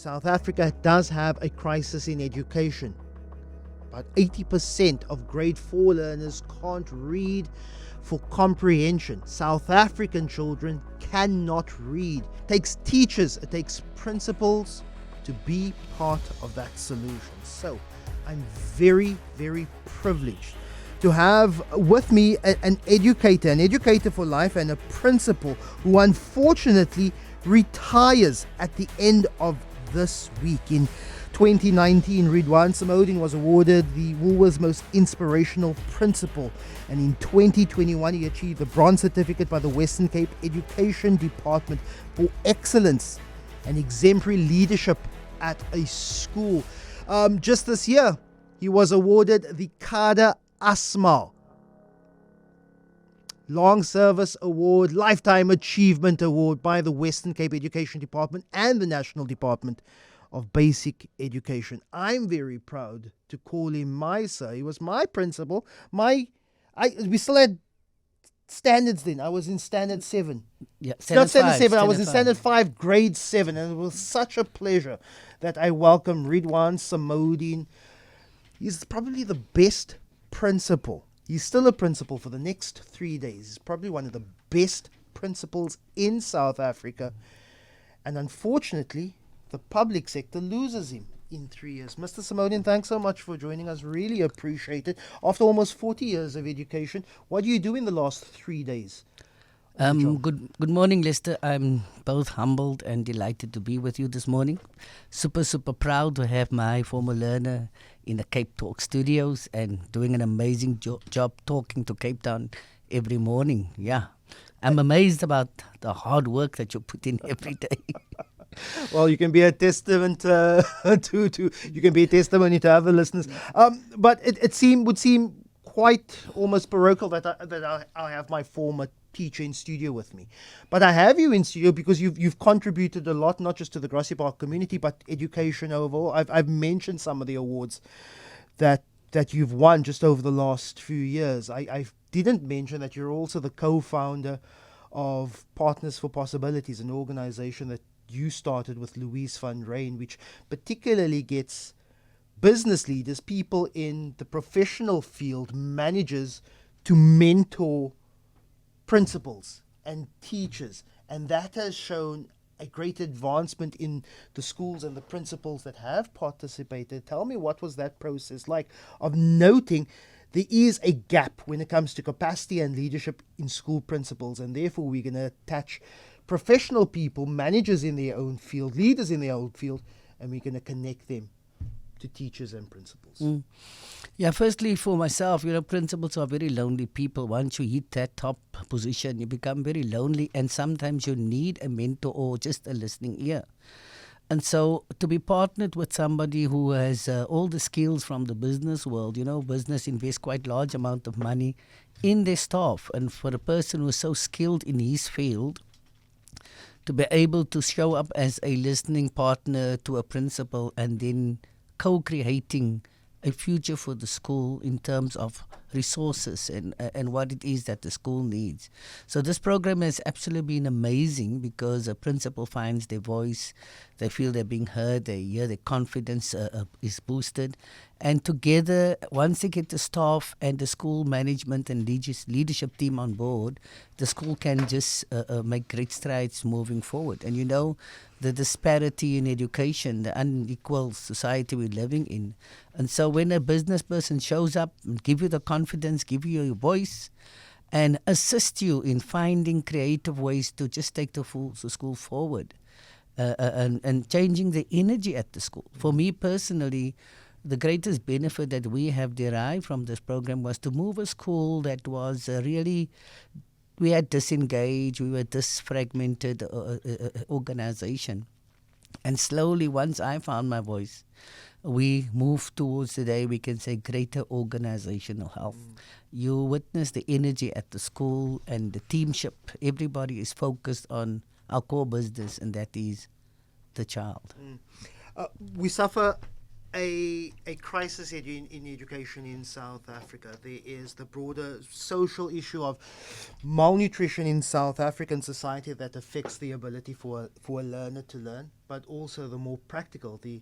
South Africa does have a crisis in education. About 80% of grade 4 learners can't read for comprehension. South African children cannot read. It takes teachers, it takes principals to be part of that solution. So I'm very, very privileged to have with me an educator for life, and a principal who unfortunately retires at the end of this week. In 2019, Ridwan Samodien was awarded the Woolworths Most Inspirational Principal, and in 2021 he achieved the Bronze Certificate by the Western Cape Education Department for excellence and exemplary leadership at a school. Just this year, he was awarded the Kada Asmal Long Service Award, Lifetime Achievement Award by the Western Cape Education Department and the National Department of Basic Education. I'm very proud to call him my sir. He was my principal. We still had standards then. I was in standard 7. Yeah, Not standard 7. I standard was in 5. standard 5, grade 7. And it was such a pleasure that I welcome Ridwan Samodien. He's probably the best principal. He's still a principal for the next 3 days. He's probably one of the best principals in South Africa. And unfortunately, the public sector loses him in 3 years. Mr. Samodien, thanks so much for joining us. Really appreciate it. After almost 40 years of education, what do you do in the last 3 days? Good morning, Lester. I'm both humbled and delighted to be with you this morning. Super proud to have my former learner in the CapeTalk studios and doing an amazing job talking to Cape Town every morning. Yeah, I'm amazed about the hard work that you put in every day. Well, you can be a testament to other listeners. But it would seem quite almost parochial that I have my former teacher in studio with me. But I have you in studio because you've contributed a lot, not just to the Grassy Park community, but education overall. I've mentioned some of the awards that you've won just over the last few years. I didn't mention that you're also the co-founder of Partners for Possibilities, an organization that you started with Louise van Rijn, which particularly gets business leaders, people in the professional field, managers, to mentor principals and teachers. And that has shown a great advancement in the schools and the principals that have participated. Tell me, what was that process like of noting there is a gap when it comes to capacity and leadership in school principals, and therefore we're going to attach professional people, managers in their own field, leaders in their own field, and we're going to connect them to teachers and principals. Yeah, firstly, for myself, principals are very lonely people. Once you hit that top position, you become very lonely, and sometimes you need a mentor or just a listening ear. And so to be partnered with somebody who has all the skills from the business world, business invests quite large amount of money in their staff. And for a person who is so skilled in his field, to be able to show up as a listening partner to a principal and then co-creating a future for the school in terms of resources and what it is that the school needs. So this program has absolutely been amazing because a principal finds their voice, they feel they're being heard, they hear their confidence is boosted. And together, once they get the staff and the school management and leadership team on board, the school can just make great strides moving forward. And the disparity in education, the unequal society we're living in. And so when a business person shows up and give you the confidence, give you your voice, and assist you in finding creative ways to just take the school forward and changing the energy at the school. For me personally, the greatest benefit that we have derived from this program was to move a school that was really, we had disengaged, we were disfragmented organization. And slowly, once I found my voice, we moved towards today, we can say, greater organizational health. You witness the energy at the school and the teamship. Everybody is focused on our core business, and that is the child. We suffer a crisis in education in South Africa. There is the broader social issue of malnutrition in South African society that affects the ability for a learner to learn, but also the more practical, the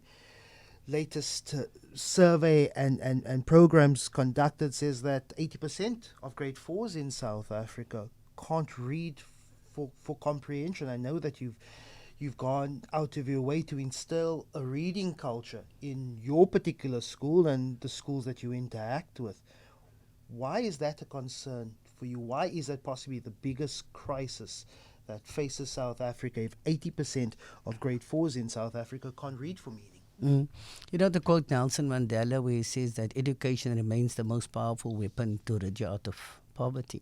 latest survey and programs conducted says that 80% of grade 4s in South Africa can't read for comprehension. I know that you've gone out of your way to instill a reading culture in your particular school and the schools that you interact with. Why is that a concern for you? Why is that possibly the biggest crisis that faces South Africa if 80% of grade 4s in South Africa can't read for meaning? Mm. You know the quote Nelson Mandela where he says that education remains the most powerful weapon to rid you out of poverty.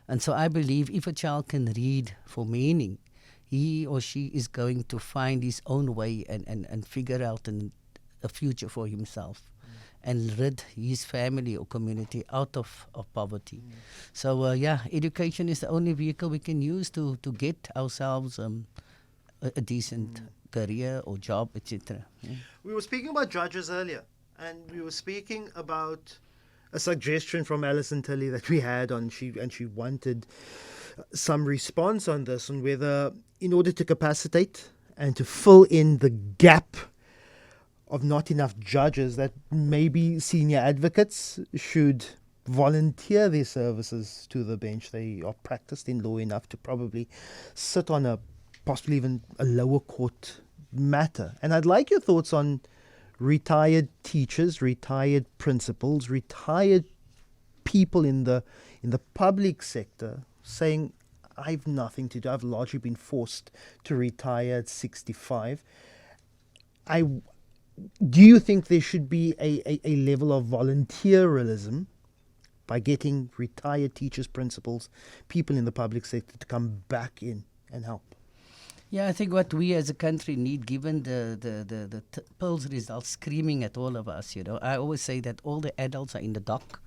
And so I believe if a child can read for meaning, he or she is going to find his own way and figure out a future for himself and rid his family or community out of poverty. So, education is the only vehicle we can use to get ourselves a decent career or job, etc. We were speaking about judges earlier, and we were speaking about a suggestion from Alison Tilly that we had and she wanted some response on this, on whether in order to capacitate and to fill in the gap of not enough judges, that maybe senior advocates should volunteer their services to the bench. They are practiced in law enough to probably sit on a possibly even a lower court matter. And I'd like your thoughts on retired teachers, retired principals, retired people in the public sector saying, I've nothing to do. I've largely been forced to retire at 65. Do you think there should be a level of volunteerism by getting retired teachers, principals, people in the public sector to come back in and help? Yeah, I think what we as a country need, given the polls results screaming at all of us, I always say that all the adults are in the dock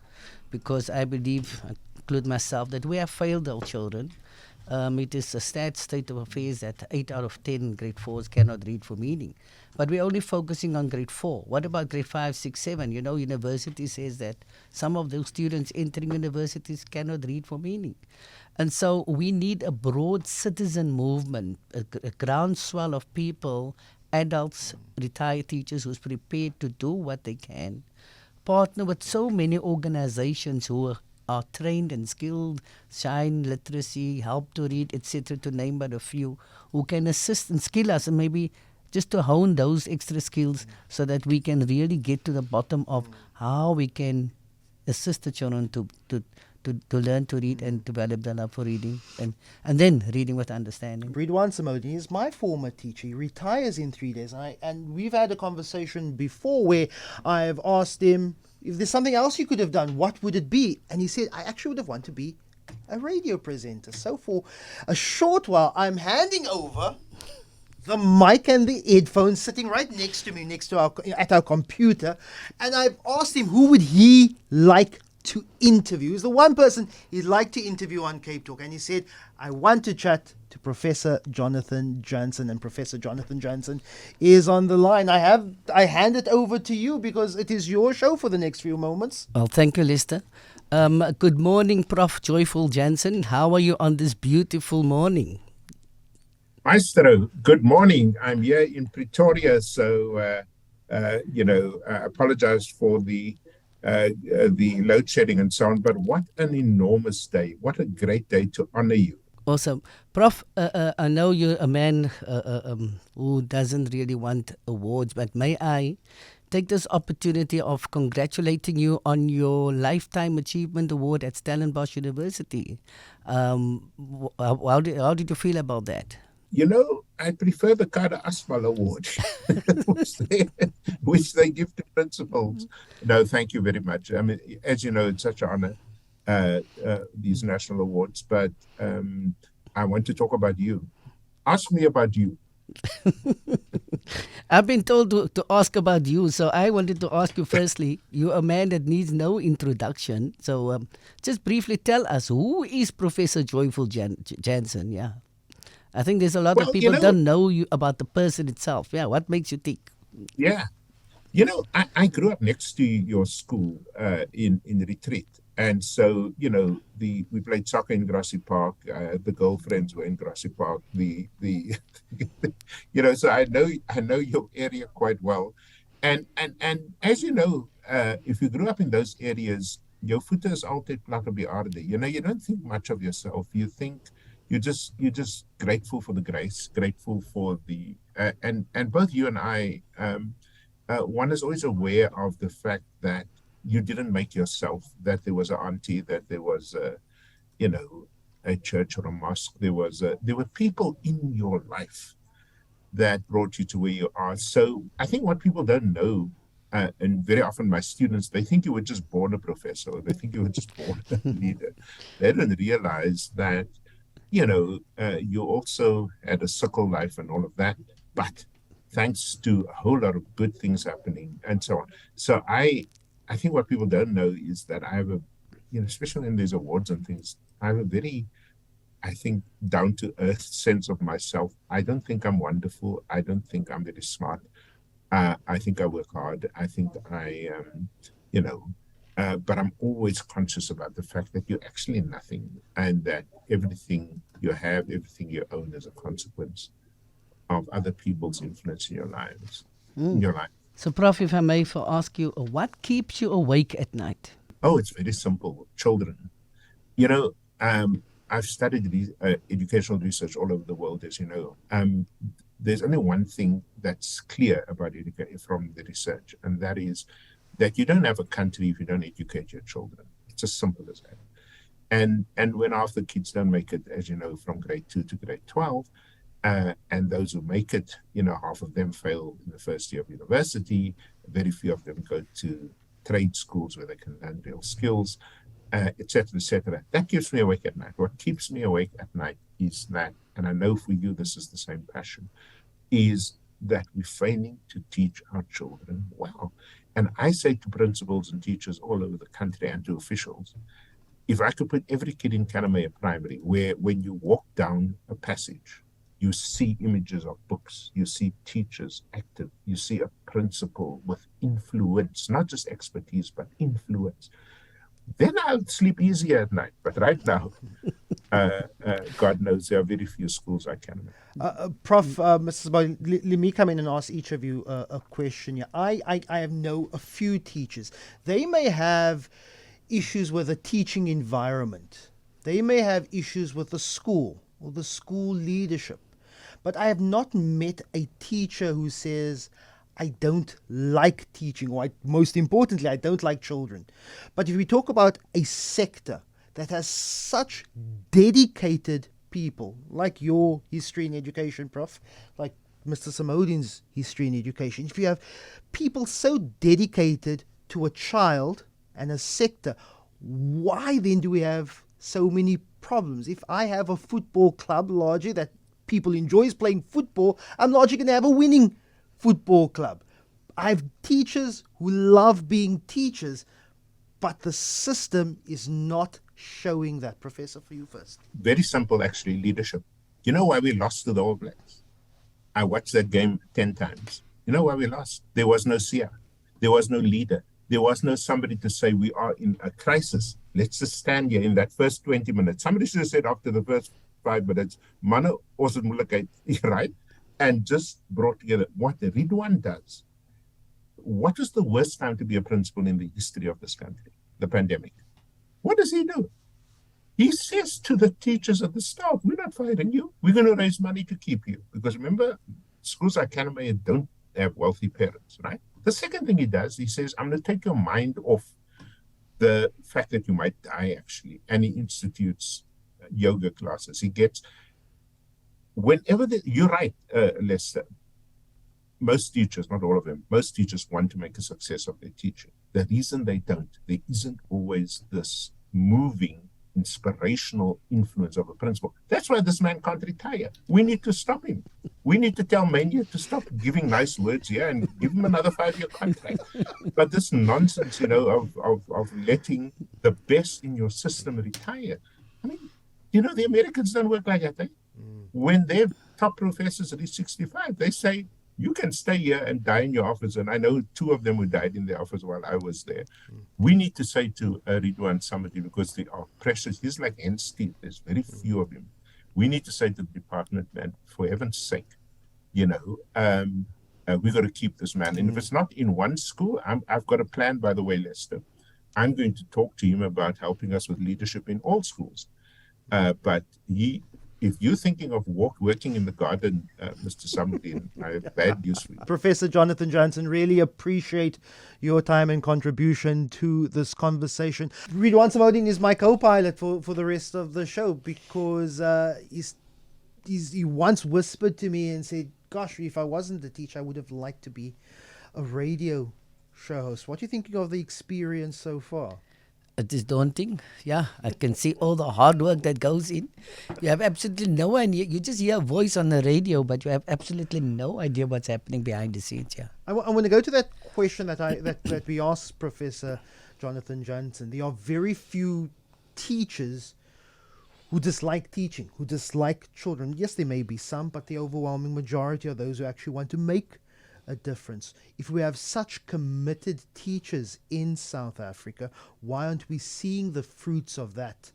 because I believe, I include myself, that we have failed our children. It is a sad state of affairs that 8 out of 10 grade 4s cannot read for meaning. But we're only focusing on grade 4. What about grade 5, 6, 7? University says that some of those students entering universities cannot read for meaning. And so we need a broad citizen movement, a groundswell of people, adults, retired teachers who's prepared to do what they can, partner with so many organizations who are trained and skilled, shine literacy, help to read, etc., to name but a few, who can assist and skill us and maybe just to hone those extra skills so that we can really get to the bottom of how we can assist the children to learn to read and develop their love for reading and then reading with understanding. Ridwan Samodien is my former teacher. He retires in 3 days. And we've had a conversation before where I've asked him, if there's something else you could have done, what would it be? And he said, I actually would have wanted to be a radio presenter. So for a short while, I'm handing over the mic and the headphones sitting right next to me, at our computer. And I've asked him who would he like to interview. He's the one person he'd like to interview on CapeTalk. And he said, I want to chat to Professor Jonathan Jansen. And Professor Jonathan Jansen is on the line. I hand it over to you because it is your show for the next few moments. Well, thank you, Lester. Good morning, Prof. Joyful Jansen. How are you on this beautiful morning? Maestro, good morning. I'm here in Pretoria, so I apologize for the load shedding and so on. But what an enormous day! What a great day to honor you. Awesome, Prof. I know you're a man who doesn't really want awards, but may I take this opportunity of congratulating you on your Lifetime Achievement Award at Stellenbosch University. How did you feel about that? I prefer the Kada Asmal Award, which they give to principals. No, thank you very much. I mean, as you know, it's such an honor, these national awards, but I want to talk about you. Ask me about you. I've been told to ask about you, so I wanted to ask you firstly, you're a man that needs no introduction, so just briefly tell us, who is Professor Joyful Jansen? Yeah. I think there's a lot of people don't know you about the person itself. Yeah, what makes you tick? Yeah. I grew up next to your school in Retreat. And so, we played soccer in Grassy Park. The girlfriends were in Grassy Park. So I know your area quite well. And as you know, if you grew up in those areas, your voete is altyd plat op die aarde. You don't think much of yourself. You think you're just grateful for the grace, grateful for and both you and I. One is always aware of the fact that you didn't make yourself, that there was an auntie, that there was a church or a mosque. There were people in your life that brought you to where you are. So I think what people don't know, and very often my students, they think you were just born a professor, or they think you were just born a leader. They don't realize that, you also had a sickle life and all of that. But thanks to a whole lot of good things happening and so on. So I think what people don't know is that I have especially when there's awards and things, I have a very, I think, down to earth sense of myself. I don't think I'm wonderful. I don't think I'm very smart. I think I work hard. I think I, but I'm always conscious about the fact that you're actually nothing, and that everything you have, everything you own is a consequence of other people's influence in your lives. In your life. So, Prof, if I may ask you, what keeps you awake at night? Oh, it's very simple. Children. I've studied educational research all over the world, as you know. There's only one thing that's clear about education from the research, and that is that you don't have a country if you don't educate your children. It's as simple as that. And when half the kids don't make it, as you know, from grade 2 to grade 12, and those who make it, half of them fail in the first year of university. Very few of them go to trade schools where they can learn real skills, et cetera, et cetera. That keeps me awake at night. What keeps me awake at night is that, and I know for you this is the same passion, is that we're failing to teach our children well. And I say to principals and teachers all over the country and to officials, if I could put every kid in Kannemeyer Primary, where when you walk down a passage, you see images of books, you see teachers active, you see a principal with influence, not just expertise, but influence, then I'll sleep easier at night. But right now, God knows there are very few schools I can. Prof, Mr. Samodien, let me come in and ask each of you a question here. I have know a few teachers. They may have issues with the teaching environment. They may have issues with the school or the school leadership. But I have not met a teacher who says, I don't like teaching, or most importantly, I don't like children. But if we talk about a sector that has such dedicated people, like your history in education, Prof, like Mr. Samodien's history in education, if you have people so dedicated to a child and a sector, why then do we have so many problems? If I have a football club, largely, that people enjoys playing football, I'm largely going to have a winning football club. I have teachers who love being teachers, but the system is not showing that. Professor, for you first. Very simple, actually, leadership. You know why we lost to the All Blacks? I watched that game 10 times. You know why we lost? There was no seer. There was no leader. There was no somebody to say we are in a crisis. Let's just stand here in that first 20 minutes. Somebody should have said after the first 5 minutes, manne, ons het moeilikheid, right? And just brought together what Ridwan does. What was the worst time to be a principal in the history of this country? The pandemic. What does he do? He says to the teachers and the staff, we're not firing you. We're going to raise money to keep you. Because remember, schools like Kannemeyer don't have wealthy parents, right? The second thing he does, he says, I'm going to take your mind off the fact that you might die, actually. And he institutes yoga classes. He gets, whenever you're right, Lester, most teachers, not all of them, most teachers want to make a success of their teaching. The reason they don't, there isn't always this moving, inspirational influence of a principal. That's why this man can't retire. We need to stop him. We need to tell Mania to stop giving nice words here and give him another 5-year contract. But this nonsense, of letting the best in your system retire. I mean, the Americans don't work like that. When their top professors reach 65, they say, You can stay here and die in your office. And I know 2 of them who died in their office while I was there. We need to say to Ridwan Samodien, because they are precious. He's like hen's teeth. There's very few of him. We need to say to the department, man, for heaven's sake, we got to keep this man. And if it's not in one school, I've got a plan, by the way, Lester. I'm going to talk to him about helping us with leadership in all schools. But if you're thinking of working in the garden, Mr. Samodien, I have bad news for you. Professor Jonathan Johnson, really appreciate your time and contribution to this conversation. Ridwan Samodien is my co-pilot for the rest of the show, because he once whispered to me and said, gosh, if I wasn't a teacher, I would have liked to be a radio show host. What are you thinking of the experience so far? It is daunting. Yeah, I can see all the hard work that goes in. You have absolutely no idea. You just hear a voice on the radio, but you have absolutely no idea what's happening behind the scenes. Yeah. I want to go to that question that we asked Professor Jonathan Johnson. There are very few teachers who dislike teaching, who dislike children. Yes, there may be some, but the overwhelming majority are those who actually want to make a difference. If we have such committed teachers in South Africa, why aren't we seeing the fruits of that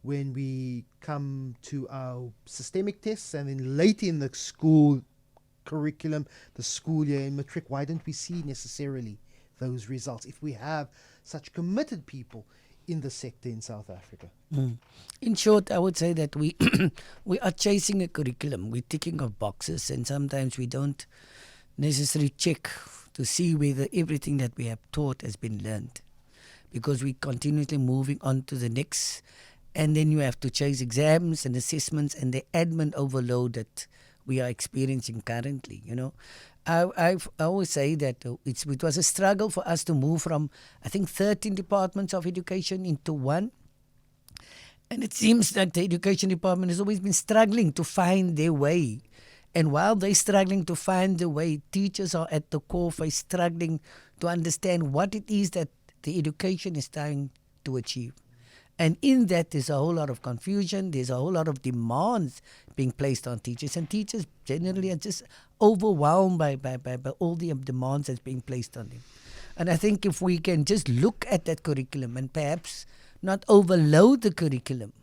when we come to our systemic tests and then later in the school curriculum, the school year in matric? Why don't we see necessarily those results if we have such committed people in the sector in South Africa? In short, I would say that we we are chasing a curriculum. We're ticking off boxes, and sometimes we don't necessarily check to see whether everything that we have taught has been learned, because we continuously moving on to the next, and then you have to chase exams and assessments and the admin overload that we are experiencing currently. I always say that it was a struggle for us to move from, I think, 13 departments of education into one. And it seems that the education department has always been struggling to find their way. And while they're struggling to find the way, teachers are at the core for struggling to understand what it is that the education is trying to achieve. And in that, there's a whole lot of confusion. There's a whole lot of demands being placed on teachers. And teachers generally are just overwhelmed by all the demands that's being placed on them. And I think if we can just look at that curriculum and perhaps not overload the curriculum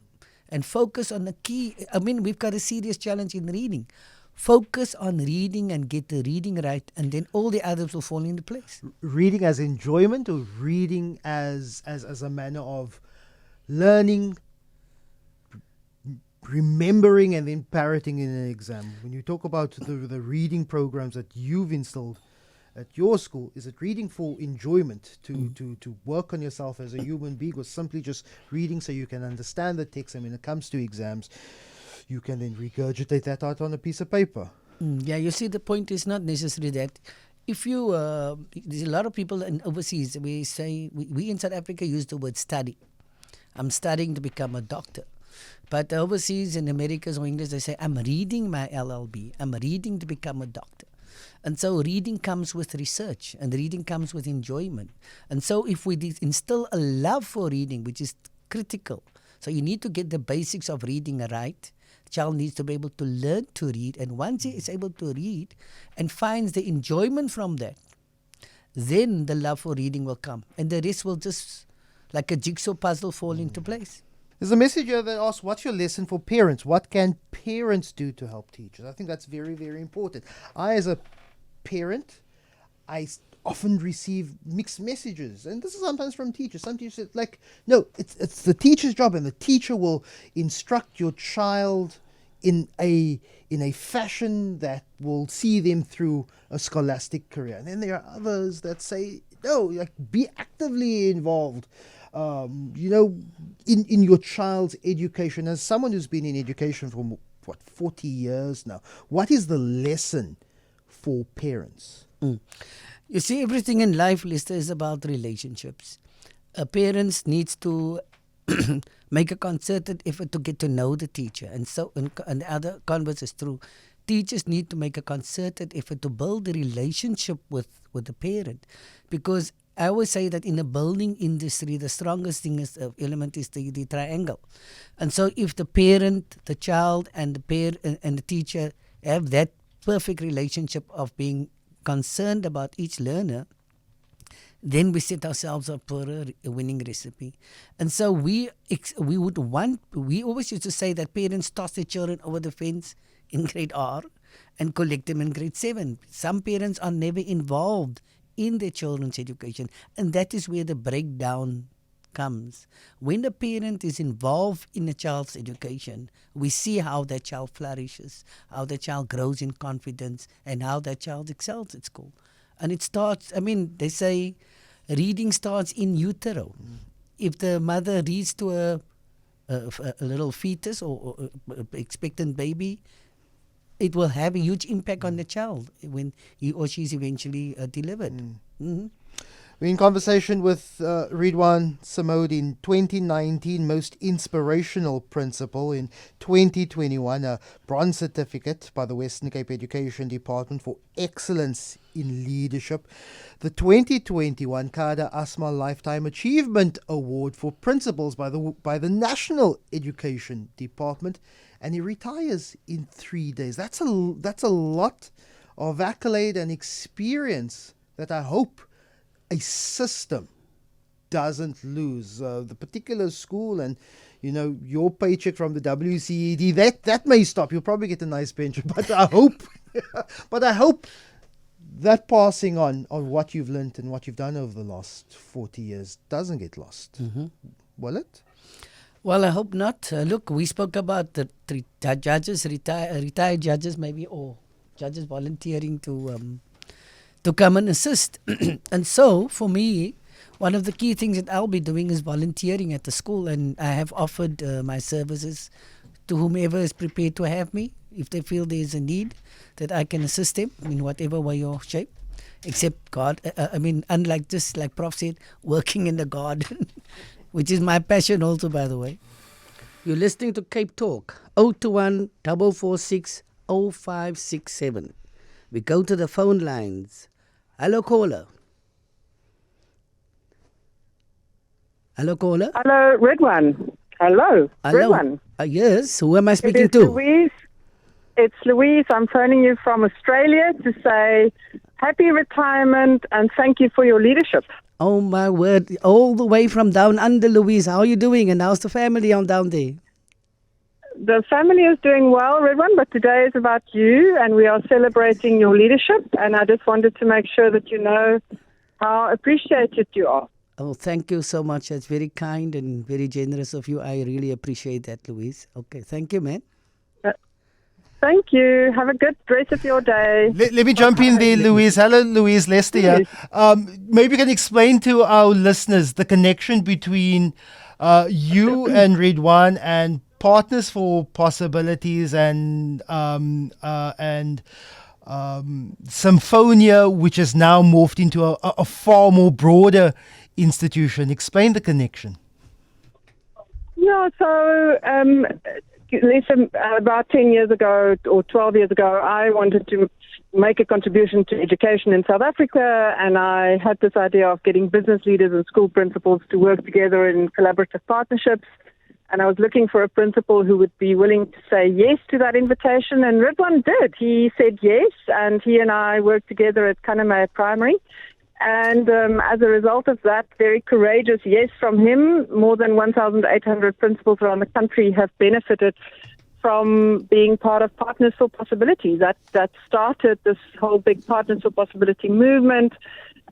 and focus on the key. I mean, we've got a serious challenge in reading. Focus on reading and get the reading right, and then all the others will fall into place. Reading as enjoyment, or reading as a manner of learning, remembering, and then parroting in an exam? When you talk about the reading programs that you've installed at your school, is it reading for enjoyment, to work on yourself as a human being, or simply just reading so you can understand the text, and when it comes to exams, you can then regurgitate that out on a piece of paper? Yeah, you see, the point is not necessarily that. If you, there's a lot of people in overseas, we say, we in South Africa use the word study. I'm studying to become a doctor. But overseas in Americas or English, they say, I'm reading my LLB. I'm reading to become a doctor. And so reading comes with research, and reading comes with enjoyment. And so if we instill a love for reading, which is critical, so you need to get the basics of reading right. The child needs to be able to learn to read. And once he is able to read and finds the enjoyment from that, then the love for reading will come. And the rest will just, like a jigsaw puzzle, fall into place. There's a message here that asks, what's your lesson for parents? What can parents do to help teachers? I think that's very, very important. I, as a parent, I often receive mixed messages, and this is sometimes from teachers. Some teachers say, like, no, it's the teacher's job, and the teacher will instruct your child in a fashion that will see them through a scholastic career. And then there are others that say, no, like, be actively involved, in your child's education. As someone who's been in education for 40 years now, what is the lesson for parents? You see, everything in life, Lester, is about relationships. Parents needs to make a concerted effort to get to know the teacher. And so, and the other converse is true. Teachers need to make a concerted effort to build a relationship with the parent. Because I always say that in the building industry, the strongest element is the triangle. And so if the parent, the child, and the teacher have that perfect relationship of being concerned about each learner, then we set ourselves up for a winning recipe. And so we always used to say that parents toss their children over the fence in grade R and collect them in grade 7. Some parents are never involved in their children's education, and that is where the breakdown comes. When the parent is involved in a child's education, we see how that child flourishes, how that child grows in confidence, and how that child excels at school. And it starts, they say reading starts in utero. If the mother reads to a little fetus or expectant baby, it will have a huge impact on the child when he or she is eventually delivered. Mm-hmm. We're in conversation with Ridwan Samodien, 2019 Most Inspirational Principal, in 2021 a bronze certificate by the Western Cape Education Department for Excellence in Leadership, the 2021 Kada Asma Lifetime Achievement Award for Principals by the National Education Department, and he retires in 3 days. That's a lot of accolade and experience that I hope a system doesn't lose. The particular school and your paycheck from the WCED, that may stop. You'll probably get a nice pension, but I hope that passing on what you've learned and what you've done over the last 40 years doesn't get lost. Mm-hmm. Will it? Well, I hope not. Look, we spoke about the judges, retired judges maybe, or judges volunteering to come and assist. And so, for me, one of the key things that I'll be doing is volunteering at the school, and I have offered my services to whomever is prepared to have me, if they feel there is a need, that I can assist them in whatever way or shape, except God. Unlike just like Prof said, working in the garden, which is my passion also, by the way. You're listening to CapeTalk, 021 446 0567. We go to the phone lines. Hello, caller. Hello, caller. Hello, Ridwan. Hello, Ridwan. Yes, who am I speaking to? Louise. It's Louise. I'm phoning you from Australia to say happy retirement and thank you for your leadership. Oh, my word. All the way from down under, Louise. How are you doing? And how's the family on down there? The family is doing well, Ridwan, but today is about you, and we are celebrating your leadership, and I just wanted to make sure that you know how appreciated you are. Oh, thank you so much. That's very kind and very generous of you. I really appreciate that, Louise. Okay, thank you, man. Thank you. Have a good rest of your day. Let me jump in there, Louise. Hello, Louise. Lester here. Maybe you can explain to our listeners the connection between you and Ridwan and Partners for Possibilities and Symphonia, which has now morphed into a far more broader institution. Explain the connection. Yeah, so listen, about 10 years ago or 12 years ago, I wanted to make a contribution to education in South Africa, and I had this idea of getting business leaders and school principals to work together in collaborative partnerships. And I was looking for a principal who would be willing to say yes to that invitation, and Ridwan did. He said yes, and he and I worked together at Kannemeyer Primary. And as a result of that very courageous yes from him, more than 1,800 principals around the country have benefited from being part of Partners for Possibility. That started this whole big Partners for Possibility movement.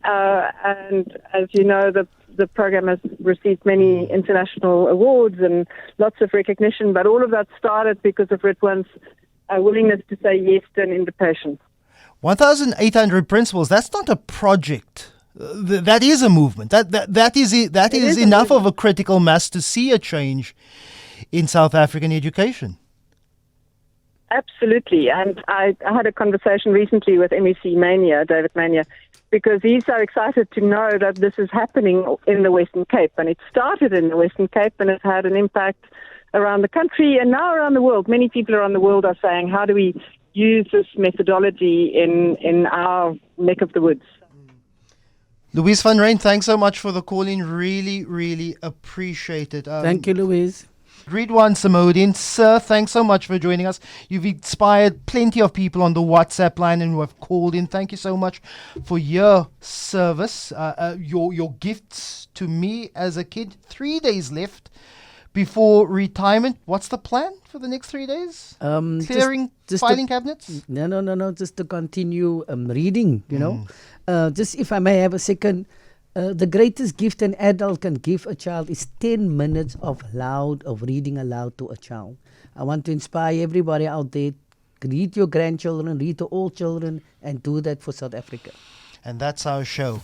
And as you know, the program has received many international awards and lots of recognition, but all of that started because of Ridwan's willingness to say yes to an invitation. 1,800 principals, that's not a project. That is a movement. That is enough of a critical mass to see a change in South African education. Absolutely. And I had a conversation recently with MEC Mania, David Mania, because he's so excited to know that this is happening in the Western Cape. And it started in the Western Cape and it's had an impact around the country and now around the world. Many people around the world are saying, how do we use this methodology in our neck of the woods? Louise van Rijn, thanks so much for the call in. Really, really appreciate it. Thank you, Louise. Ridwan Samodien, sir, thanks so much for joining us. You've inspired plenty of people on the WhatsApp line and who have called in. Thank you so much for your service, your gifts to me as a kid. 3 days left before retirement. What's the plan for the next 3 days? Clearing filing cabinets? No. Just to continue reading, you know. Just if I may have a second. The greatest gift an adult can give a child is 10 minutes of reading aloud to a child. I want to inspire everybody out there. Read your grandchildren, read to all children, and do that for South Africa. And that's our show.